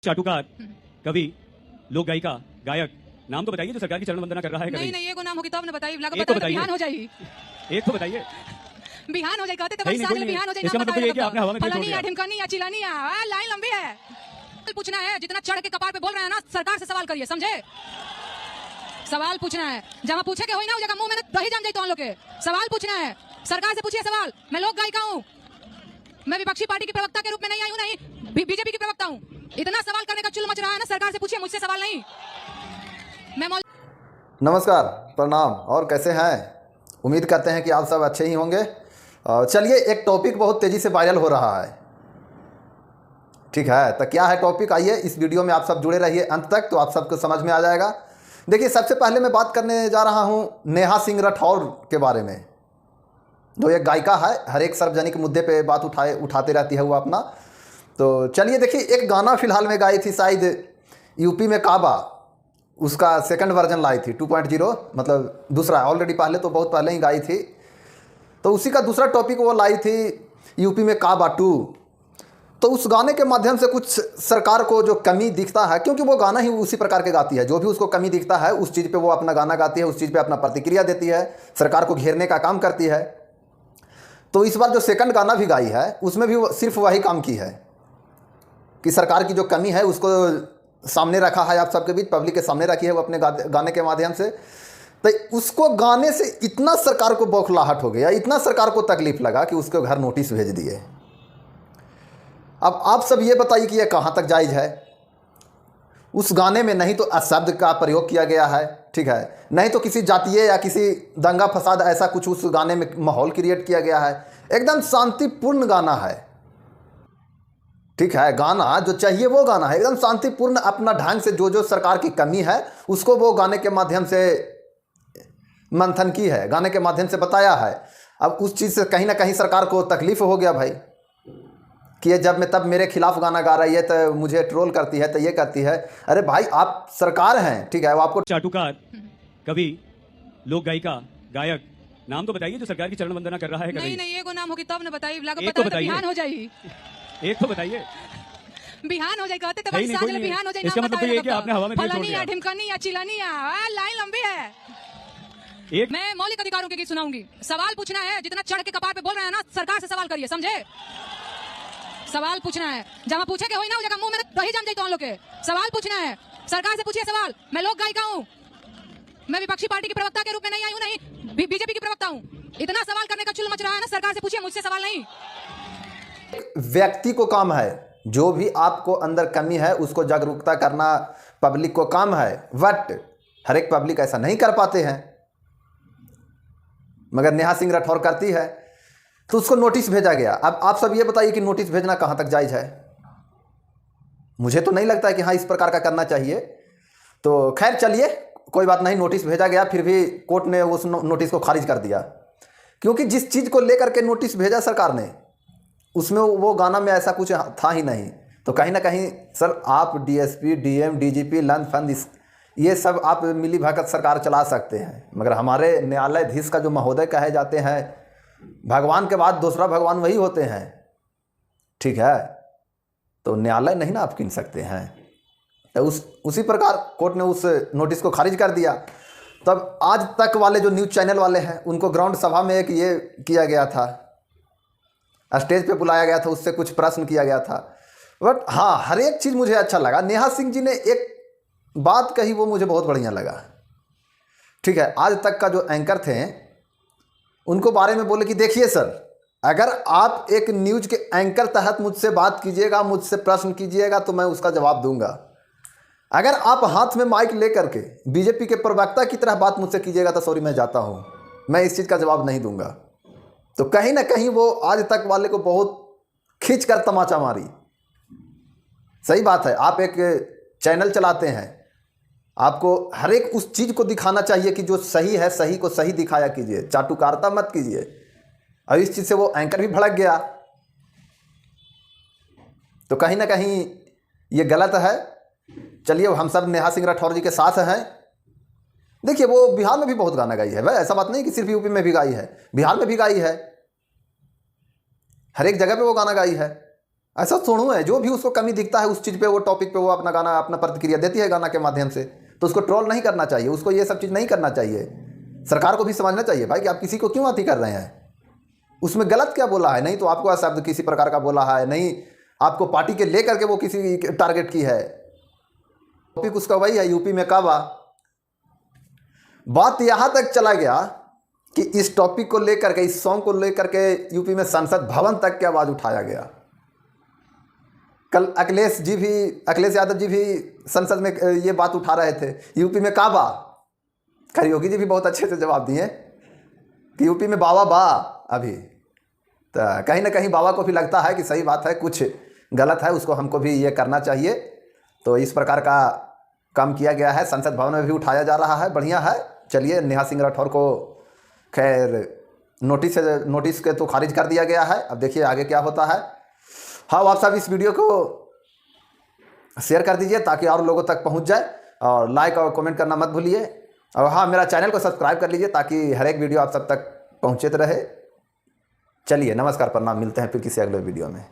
चाटुकार, कवि, लोक गायिका, गायक, नाम तो बताइए जो सरकार की चरण वंदना कर रहा है। नहीं नहीं, एगो नाम होगी तब ना बताइए। एक तो बताइए। बिहान हो जाएगी, एक तो बताइए। बिहान हो जाएगी, कहते तब नहीं, साल में नहीं, बिहान हो जाएगी। इसका मतलब तो ये है कि आपने हवा में पेड़ छोड़ फलानी दिया। या ढिमकानी या चिलानी या लाइन लंबी है। पूछना है, जितना चढ़ के कपार पे बोल रहे हैं ना, सरकार से सवाल करिए, समझे? सवाल पूछना है, जहाँ पूछे के होई ना, उस जगह मुंह में दही जम जाए तो हम लोग के। सवाल पूछना है, सरकार से पूछिए सवाल। मैं लोक गायिका हूँ, मैं विपक्षी पार्टी की प्रवक्ता के रूप में नहीं आई हूँ, नहीं बीजेपी की प्रवक्ता हूँ। इतना सवाल करने का चुल मच रहा है ना, सरकार से पूछिए, मुझसे सवाल नहीं। मैं नमस्कार, प्रणाम, और कैसे हैं? उम्मीद करते हैं कि आप सब अच्छे ही होंगे। चलिए, एक टॉपिक बहुत तेज़ी से वायरल हो रहा है, ठीक है? तो क्या है टॉपिक, आइए इस वीडियो में आप सब जुड़े रहिए अंत तक, तो आप सबको समझ में आ जाएगा। देखिए, सबसे पहले मैं बात करने जा रहा हूं नेहा सिंह राठौर के बारे में, जो एक गायिका है, हर एक सार्वजनिक मुद्दे पे बात उठाते रहती है वो अपना। तो चलिए देखिए, एक गाना फिलहाल में गाई थी, शायद यूपी में काबा, उसका सेकंड वर्जन लाई थी 2.0, मतलब दूसरा। ऑलरेडी पहले तो बहुत पहले ही गाई थी, तो उसी का दूसरा टॉपिक वो लाई थी यूपी में काबा 2। तो उस गाने के माध्यम से कुछ सरकार को जो कमी दिखता है, क्योंकि वो गाना ही उसी प्रकार के गाती है, जो भी उसको कमी दिखता है उस चीज़ पे वो अपना गाना गाती है, उस चीज़ पे अपना प्रतिक्रिया देती है, सरकार को घेरने का काम करती है। तो इस बार जो सेकंड गाना भी गाई है, उसमें भी सिर्फ वही काम की है कि सरकार की जो कमी है उसको सामने रखा है, आप सबके बीच पब्लिक के सामने रखी है वो अपने गाने के माध्यम से। तो उसको गाने से इतना सरकार को बौखलाहट हो गया, इतना सरकार को तकलीफ लगा कि उसके घर नोटिस भेज दिए। अब आप सब ये बताइए कि ये कहाँ तक जायज़ है? उस गाने में नहीं तो अशब्द का प्रयोग किया गया है, ठीक है, नहीं तो किसी जातीय या किसी दंगा फसाद ऐसा कुछ उस गाने में माहौल क्रिएट किया गया है। एकदम शांतिपूर्ण गाना है, ठीक है, गाना जो चाहिए वो गाना है, एकदम शांतिपूर्ण, अपना ढंग से जो जो सरकार की कमी है उसको वो गाने के माध्यम से मंथन की है, गाने के माध्यम से बताया है। अब उस चीज़ से कहीं ना कहीं सरकार को तकलीफ हो गया भाई, कि जब मैं तब मेरे खिलाफ गाना गा रही है तो मुझे ट्रोल करती है, तो ये करती है। अरे भाई, आप सरकार हैं, ठीक है, वो आपको। चाटुकार, कवि, लोक गायिका, गायक, नाम तो बताइए जो सरकार की चरण वंदना कर रहा है। नहीं नहीं, एगो नाम होगी तब ना बताइए। एक तो बताइए। बिहान हो जाएगी, एक तो बताइए। बिहान हो जाएगी, कहते तब नहीं, नहीं, साल में बिहान हो जाएगी। इसका मतलब तो ये है कि आपने हवा में पेड़ छोड़ फलानी या दिया। ढिमकानी या चिलानी या लाइन लंबी है। एक मैं मौलिक अधिकारों के गीत सुनाऊंगी। सवाल पूछना है, जितना चढ़ के कपार पे बोल रहे हैं ना, सरकार से सवाल करिए, समझे? सवाल पूछना है, जहाँ पूछे के होई ना, उस जगह मुंह में दही जम जाए तो हम लोग के। सवाल पूछना है, सरकार से पूछिए सवाल। मैं लोक गायिका हूँ, मैं विपक्षी पार्टी की प्रवक्ता के रूप में नहीं आई हूँ, नहीं बीजेपी की प्रवक्ता हूँ। इतना सवाल करने का चुल मच रहा है ना, सरकार से पूछिए, मुझसे सवाल नहीं। व्यक्ति को काम है, जो भी आपको अंदर कमी है उसको जागरूकता करना पब्लिक को काम है, बट हर एक पब्लिक ऐसा नहीं कर पाते हैं, मगर नेहा सिंह राठौर करती है, तो उसको नोटिस भेजा गया। अब आप सब ये बताइए कि नोटिस भेजना कहाँ तक जायज़ है? मुझे तो नहीं लगता है कि हाँ इस प्रकार का करना चाहिए। तो खैर चलिए, कोई बात नहीं, नोटिस भेजा गया, फिर भी कोर्ट ने उस नोटिस को खारिज कर दिया, क्योंकि जिस चीज़ को लेकर के नोटिस भेजा सरकार ने, उसमें वो गाना में ऐसा कुछ था ही नहीं। तो कहीं ना कहीं सर, आप डीएसपी, डीएम, डीजीपी, लन फंद, ये सब आप मिली भगत सरकार चला सकते हैं, मगर हमारे न्यायालयाधीश का जो महोदय कहे जाते हैं, भगवान के बाद दूसरा भगवान वही होते हैं, ठीक है? तो न्यायालय नहीं ना आप कीन सकते हैं। तो उसी प्रकार कोर्ट ने उस नोटिस को खारिज कर दिया। तब आज तक वाले जो न्यूज़ चैनल वाले हैं, उनको ग्राउंड सभा में एक ये किया गया था, स्टेज पे बुलाया गया था, उससे कुछ प्रश्न किया गया था। बट हाँ, हर एक चीज़ मुझे अच्छा लगा। नेहा सिंह जी ने एक बात कही, वो मुझे बहुत बढ़िया लगा, ठीक है। आज तक का जो एंकर थे, उनको बारे में बोले कि देखिए सर, अगर आप एक न्यूज़ के एंकर तहत मुझसे बात कीजिएगा, मुझसे प्रश्न कीजिएगा, तो मैं उसका जवाब दूंगा। अगर आप हाथ में माइक लेकर के बीजेपी के प्रवक्ता की तरह बात मुझसे कीजिएगा, तो सॉरी, मैं जाता हूं, मैं इस चीज़ का जवाब नहीं दूंगा। तो कहीं ना कहीं वो आज तक वाले को बहुत खींच कर तमाचा मारी। सही बात है, आप एक चैनल चलाते हैं, आपको हर एक उस चीज़ को दिखाना चाहिए कि जो सही है, सही को सही दिखाया कीजिए, चाटुकारिता मत कीजिए। और इस चीज़ से वो एंकर भी भड़क गया, तो कहीं ना कहीं ये गलत है। चलिए, हम सब नेहा सिंह राठौर जी के साथ हैं। देखिए, वो बिहार में भी बहुत गाना गाई है भाई, ऐसा बात नहीं कि सिर्फ यूपी में भी गाई है, बिहार में भी गाई है, हर एक जगह पे वो गाना गाई है। ऐसा थोड़ू है, जो भी उसको कमी दिखता है उस चीज़ पे, वो टॉपिक पे वो अपना गाना, अपना प्रतिक्रिया देती है गाना के माध्यम से। तो उसको ट्रोल नहीं करना चाहिए, उसको ये सब चीज़ नहीं करना चाहिए। सरकार को भी समझना चाहिए भाई कि आप किसी को क्यों अति कर रहे हैं, उसमें गलत क्या बोला है, नहीं तो आपको शब्द किसी प्रकार का बोला है, नहीं आपको पार्टी के लेकर के वो किसी टारगेट की है। टॉपिक उसका वही है, यूपी में काबा। बात यहाँ तक चला गया कि इस टॉपिक को लेकर के, इस सॉन्ग को लेकर के यूपी में संसद भवन तक की आवाज़ उठाया गया। कल अखिलेश यादव जी भी संसद में ये बात उठा रहे थे, यूपी में काबा। खैर योगी जी भी बहुत अच्छे से जवाब दिए कि यूपी में बाबा बा अभी। तो कहीं ना कहीं बाबा को भी लगता है कि सही बात है, कुछ गलत है, उसको हमको भी ये करना चाहिए। तो इस प्रकार का काम किया गया है, संसद भवन में भी उठाया जा रहा है, बढ़िया है। चलिए, नेहा सिंह राठौर को खैर नोटिस के तो खारिज कर दिया गया है, अब देखिए आगे क्या होता है। हाँ, आप सब इस वीडियो को शेयर कर दीजिए ताकि और लोगों तक पहुंच जाए, और लाइक और कमेंट करना मत भूलिए। और हाँ, मेरा चैनल को सब्सक्राइब कर लीजिए ताकि हर एक वीडियो आप सब तक पहुँचते रहे। चलिए, नमस्कार, प्रणाम, मिलते हैं फिर किसी अगले वीडियो में।